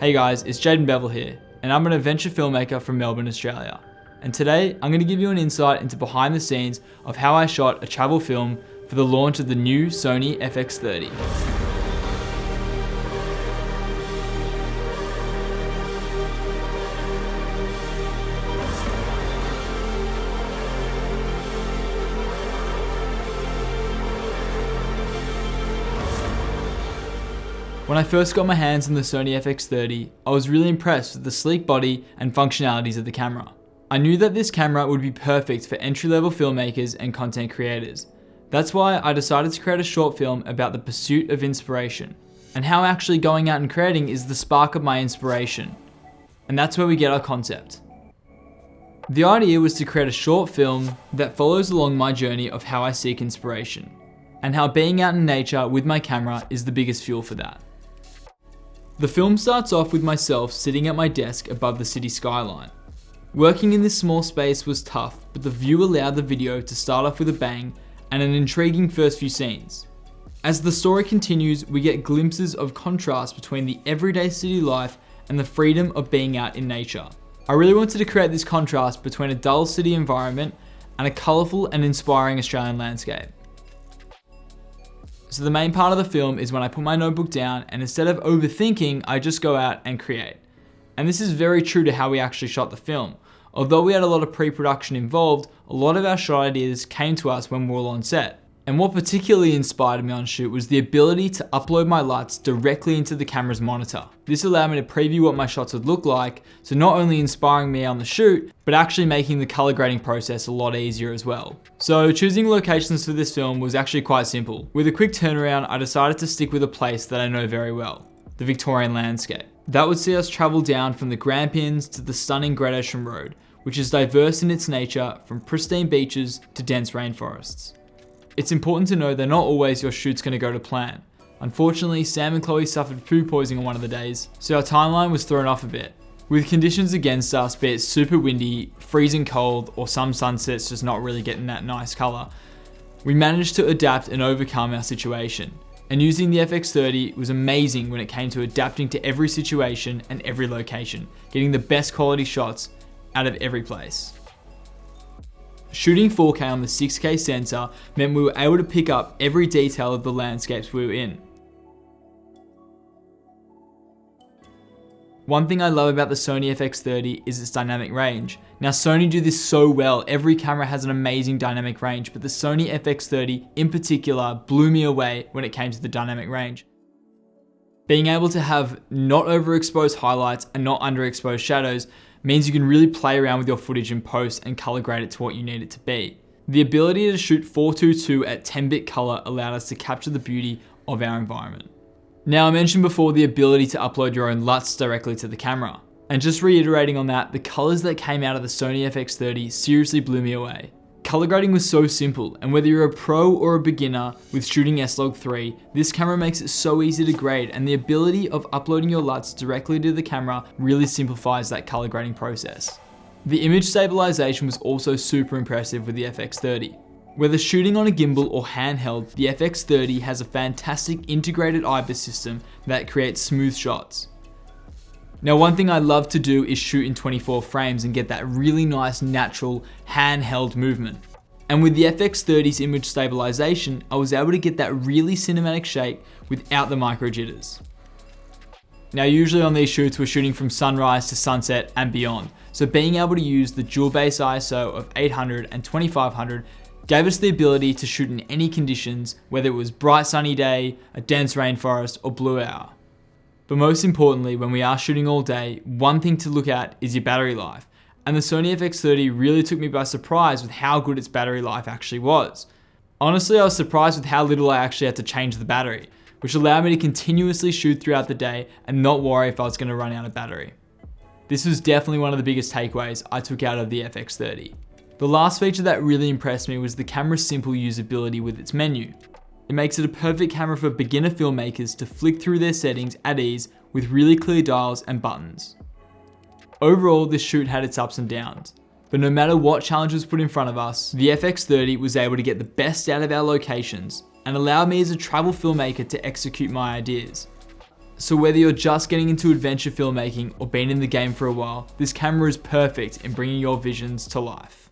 Hey guys, it's Jaden Bevel here, and I'm an adventure filmmaker from Melbourne, Australia. And today, I'm going to give you an insight into behind the scenes of how I shot a travel film for the launch of the new Sony FX30. When I first got my hands on the Sony FX30, I was really impressed with the sleek body and functionalities of the camera. I knew that this camera would be perfect for entry-level filmmakers and content creators. That's why I decided to create a short film about the pursuit of inspiration, and how actually going out and creating is the spark of my inspiration. And that's where we get our concept. The idea was to create a short film that follows along my journey of how I seek inspiration, and how being out in nature with my camera is the biggest fuel for that. The film starts off with myself sitting at my desk above the city skyline. Working in this small space was tough, but the view allowed the video to start off with a bang and an intriguing first few scenes. As the story continues, we get glimpses of contrast between the everyday city life and the freedom of being out in nature. I really wanted to create this contrast between a dull city environment and a colourful and inspiring Australian landscape. So the main part of the film is when I put my notebook down and instead of overthinking, I just go out and create. And this is very true to how we actually shot the film. Although we had a lot of pre-production involved, a lot of our shot ideas came to us when we were all on set. And what particularly inspired me on shoot was the ability to upload my LUTs directly into the camera's monitor. This allowed me to preview what my shots would look like, so not only inspiring me on the shoot, but actually making the color grading process a lot easier as well. So choosing locations for this film was actually quite simple. With a quick turnaround, I decided to stick with a place that I know very well, the Victorian landscape. That would see us travel down from the Grampians to the stunning Great Ocean Road, which is diverse in its nature from pristine beaches to dense rainforests. It's important to know that not always your shoot's going to go to plan. Unfortunately, Sam and Chloe suffered food poisoning on one of the days, so our timeline was thrown off a bit. With conditions against us, be it super windy, freezing cold, or some sunsets just not really getting that nice colour, we managed to adapt and overcome our situation. And using the FX30 was amazing when it came to adapting to every situation and every location, getting the best quality shots out of every place. Shooting 4K on the 6K sensor meant we were able to pick up every detail of the landscapes we were in. One thing I love about the Sony FX30 is its dynamic range. Now Sony do this so well, every camera has an amazing dynamic range, but the Sony FX30 in particular blew me away when it came to the dynamic range. Being able to have not overexposed highlights and not underexposed shadows means you can really play around with your footage in post and color grade it to what you need it to be. The ability to shoot 422 at 10-bit color allowed us to capture the beauty of our environment. Now I mentioned before the ability to upload your own LUTs directly to the camera. And just reiterating on that, the colors that came out of the Sony FX30 seriously blew me away. Color grading was so simple, and whether you're a pro or a beginner with shooting S-Log3, this camera makes it so easy to grade, and the ability of uploading your LUTs directly to the camera really simplifies that color grading process. The image stabilization was also super impressive with the FX30. Whether shooting on a gimbal or handheld, the FX30 has a fantastic integrated IBIS system that creates smooth shots. Now one thing I love to do is shoot in 24 frames and get that really nice natural handheld movement. And with the FX30's image stabilization, I was able to get that really cinematic shake without the micro jitters. Now usually on these shoots we're shooting from sunrise to sunset and beyond, so being able to use the dual base ISO of 800 and 2500 gave us the ability to shoot in any conditions, whether it was bright sunny day, a dense rainforest, or blue hour. But most importantly, when we are shooting all day, one thing to look at is your battery life. And the Sony FX30 really took me by surprise with how good its battery life actually was. Honestly, I was surprised with how little I actually had to change the battery, which allowed me to continuously shoot throughout the day and not worry if I was going to run out of battery. This was definitely one of the biggest takeaways I took out of the FX30. The last feature that really impressed me was the camera's simple usability with its menu. It makes it a perfect camera for beginner filmmakers to flick through their settings at ease with really clear dials and buttons. Overall, this shoot had its ups and downs, but no matter what challenge was put in front of us, the FX30 was able to get the best out of our locations and allowed me as a travel filmmaker to execute my ideas. So whether you're just getting into adventure filmmaking or been in the game for a while, this camera is perfect in bringing your visions to life.